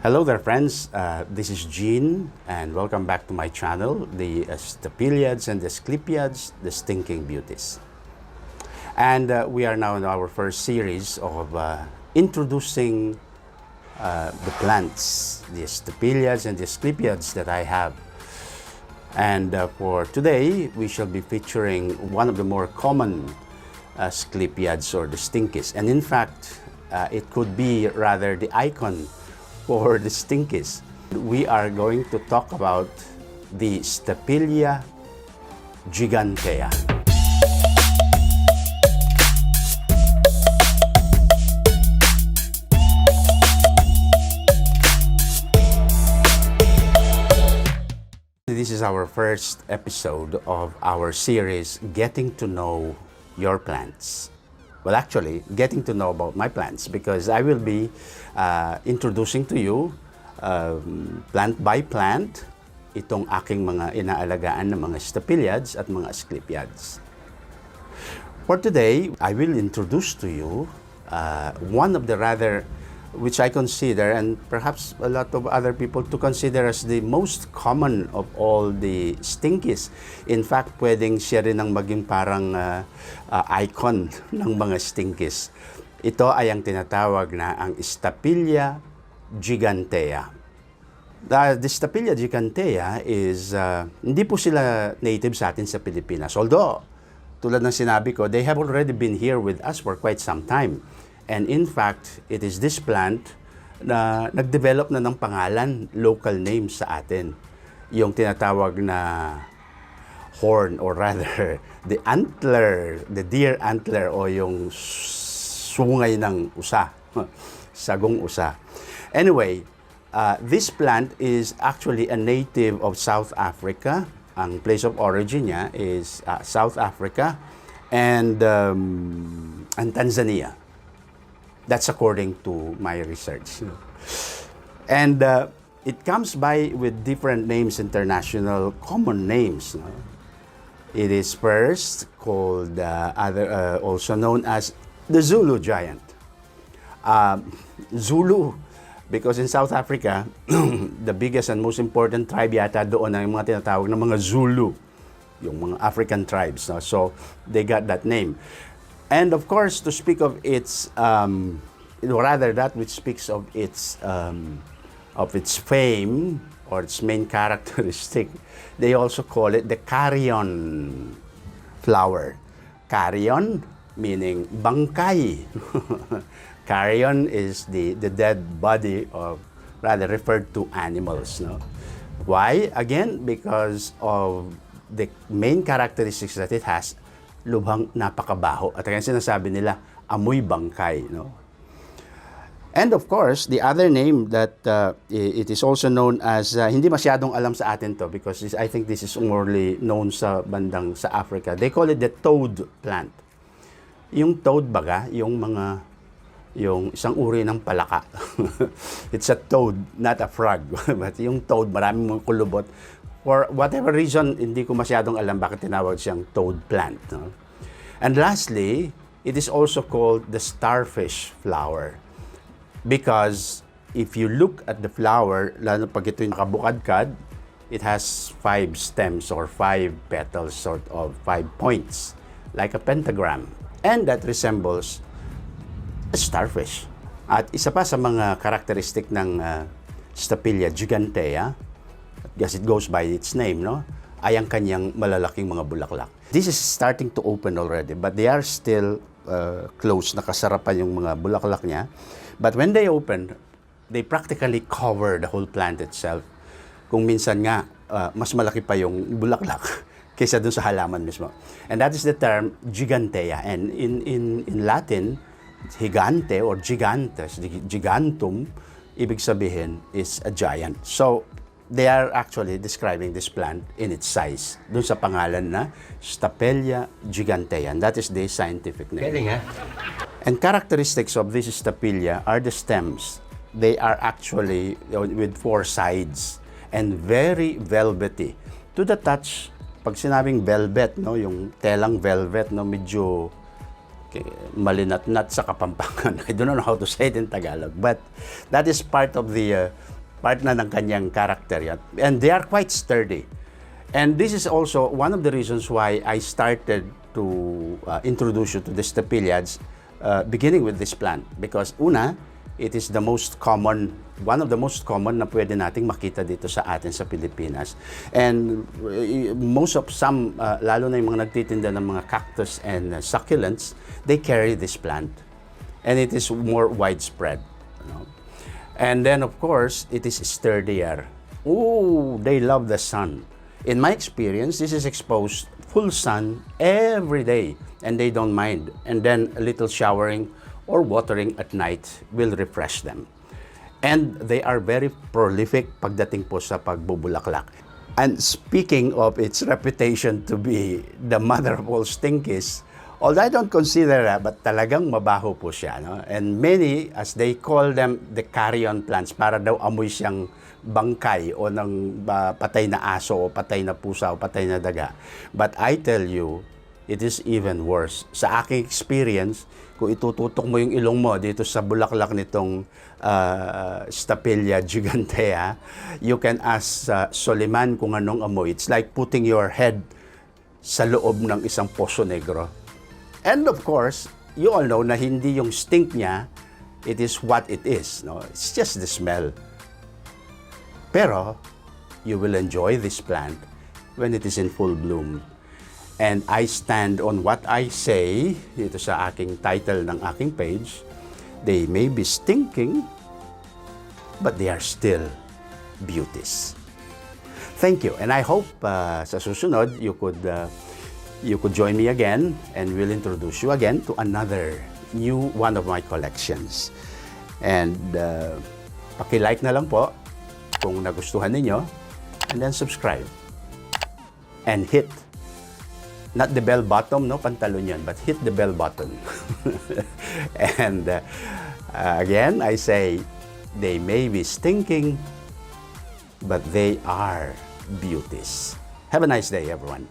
Hello there, friends. This is Gene, and welcome back to my channel, the Stapeliads and the Asclepiads, the Stinking Beauties. And we are now in our first series of introducing the plants, the Stapeliads and the Asclepiads that I have. And for today, we shall be featuring one of the more common Asclepiads, or the Stinkies. And in fact, it could be rather the icon for the Stinkies. We are going to talk about the Stapelia gigantea. This is our first episode of our series, Getting to Know Your Plants. Well, actually, getting to know about my plants, because I will be introducing to you plant by plant itong aking mga inaalagaan ng mga Stapeliads at mga Asclepiads. For today, I will introduce to you one of the rather, which I consider, and perhaps a lot of other people to consider, as the most common of all the Stinkies. In fact, pwedeng siya rin ang maging parang icon ng mga Stinkies. Ito ay ang tinatawag na ang Stapelia gigantea. The Stapelia gigantea is, hindi po sila native sa atin sa Pilipinas. Although, tulad ng sinabi ko, they have already been here with us for quite some time. And in fact, it is this plant na nag-develop na ng pangalan, local name sa atin. Yung tinatawag na horn, or rather, the antler, the deer antler, o yung sungay ng usa, sagong usa. Anyway, this plant is actually a native of South Africa. Ang place of origin niya is South Africa and Tanzania. That's according to my research. And it comes by with different names, international common names. It is first called, also known as the Zulu giant. Zulu, because in South Africa, the biggest and most important tribe yata doon ay mga tinatawag na mga Zulu, yung mga African tribes. So they got that name. And of course, to speak of its, rather that which speaks of its fame or its main characteristic, they also call it the carrion flower. Carrion meaning bangkay. Carrion is the dead body of, rather, referred to animals. No? Why? Again, because of the main characteristics that it has. Lubhang napakabaho. At kaya sinasabi nila, amoy bangkay. No? And of course, the other name that it is also known as, hindi masyadong alam sa atin to, because I think this is morely known sa bandang sa Africa. They call it the toad plant. Yung toad baga, yung isang uri ng palaka. It's a toad, not a frog. But yung toad, maraming mga kulubot. For whatever reason, hindi ko masyadong alam bakit tinawag siyang toad plant. No? And lastly, it is also called the starfish flower. Because if you look at the flower, lalo pag ito yung nakabukadkad, it has 5 stems or 5 petals, sort of 5 points, like a pentagram. And that resembles a starfish. At isa pa sa mga characteristic ng Stapelia gigantea, yes, it goes by its name, no? Ay ang kanyang malalaking mga bulaklak. This is starting to open already, but they are still closed. Nakasarapan yung mga bulaklak niya. But when they open, they practically cover the whole plant itself. Kung minsan nga, mas malaki pa yung bulaklak kaysa dun sa halaman mismo. And that is the term gigantea. And in Latin, gigante or gigantes, gigantum, ibig sabihin is a giant. So, they are actually describing this plant in its size. Doon sa pangalan na Stapelia gigantea. And that is the scientific name. Galing, ha? And characteristics of this Stapelia are the stems. They are actually with 4 sides and very velvety. To the touch, pag sinabing velvet, no, yung telang velvet, no, medyo malinat-nat sa Kapampangan. I don't know how to say it in Tagalog, but that is part of the Part na ng kanyang character yan. And they are quite sturdy. And this is also one of the reasons why I started to introduce you to the stapeliads, beginning with this plant. Because una, it is the most common, one of the most common na pwede nating makita dito sa atin sa Pilipinas. And lalo na yung mga nagtitinda ng mga cactus and succulents, they carry this plant. And it is more widespread. You know? And then, of course, it is sturdier. Ooh, they love the sun. In my experience, this is exposed full sun every day, and they don't mind. And then a little showering or watering at night will refresh them. And they are very prolific pagdating po sa pagbubulaklak. And speaking of its reputation to be the mother of all stinkies, although I don't consider that, but talagang mabaho po siya. No? And many, as they call them, the carrion plants, para daw amoy siyang bangkay o ng patay na aso o patay na pusa o patay na daga. But I tell you, it is even worse. Sa aking experience, kung itututok mo yung ilong mo dito sa bulaklak nitong Stapelia gigantea, you can ask Soliman kung anong amoy. It's like putting your head sa loob ng isang poso negro. And of course, you all know na hindi yung stink niya, it is what it is. No? It's just the smell. Pero, you will enjoy this plant when it is in full bloom. And I stand on what I say dito sa aking title ng aking page. They may be stinking, but they are still beauties. Thank you. And I hope sa susunod, you could join me again and we'll introduce you again to another new one of my collections. And paki-like na lang po kung nagustuhan ninyo, and then subscribe. And hit, not the bell button, no, pantalon yan, but hit the bell button. And again, I say, they may be stinking, but they are beauties. Have a nice day, everyone.